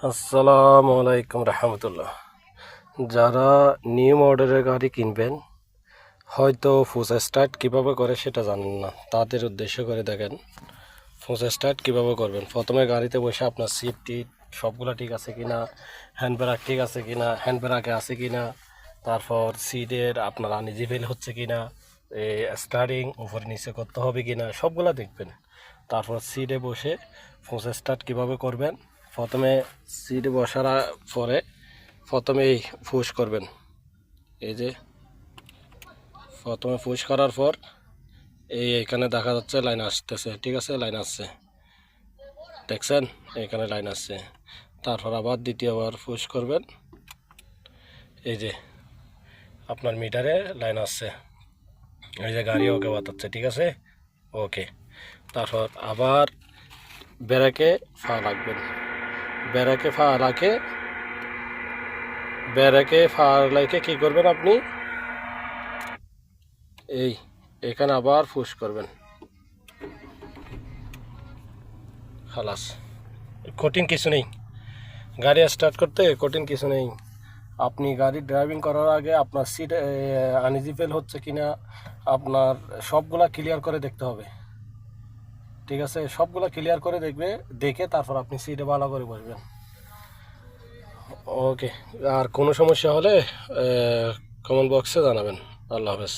আসসালামু আলাইকুম রহমতুল্লাহ। যারা নিউ মডেলের গাড়ি কিনবেন, হয়তো ফুস স্টার্ট কীভাবে করে সেটা জানেন না, তাদের উদ্দেশ্য করে দেখেন ফুস স্টার্ট কীভাবে করবেন। প্রথমে গাড়িতে বসে আপনার সিট টিট সবগুলো ঠিক আছে কি না, হ্যান্ড ব্রেক ঠিক আছে কি না, হ্যান্ড ব্রেকে আছে কি না, তারপর সিটের আপনার আনইজি ফিল হচ্ছে কি না, স্টারিং উপরে নিচে করতে হবে কি না, সবগুলো দেখবেন। তারপর সিটে বসে ফুস স্টার্ট কীভাবে করবেন, প্রথমে সিটে বসার পরে প্রথমেই ফুস করবেন। এই যে প্রথমে পুশ করার পর এইখানে দেখা যাচ্ছে লাইন আসতেছে, ঠিক আছে, লাইন আসছে, দেখছেন এখানে লাইন আসছে। তারপর আবার দ্বিতীয়বার পুশ করবেন, এই যে আপনার মিটারে লাইন আসছে, এই যে গাড়ি ওকে বাতাচ্ছে, ঠিক আছে, ওকে। তারপর আবার ব্রেকে পা রাখবেন, ব্রেকে পা রাখে কী করবেন আপনি, এখানে আবার পুশ করবেন, খালাস। কঠিন কিছু নেই, গাড়ি স্টার্ট করতে কঠিন কিছু নেই। আপনি গাড়ি ড্রাইভিং করার আগে আপনার সিট আনইজি ফিল হচ্ছে কিনা আপনার সবগুলা ক্লিয়ার করে দেখতে হবে, ঠিক আছে, সবগুলা ক্লিয়ার করে দেখে তারপর আপনি সিটে ভালো করে বসবেন। ওকে, আর কোনো সমস্যা হলে কমেন্ট বক্সে জানাবেন। আল্লাহ হাফেজ।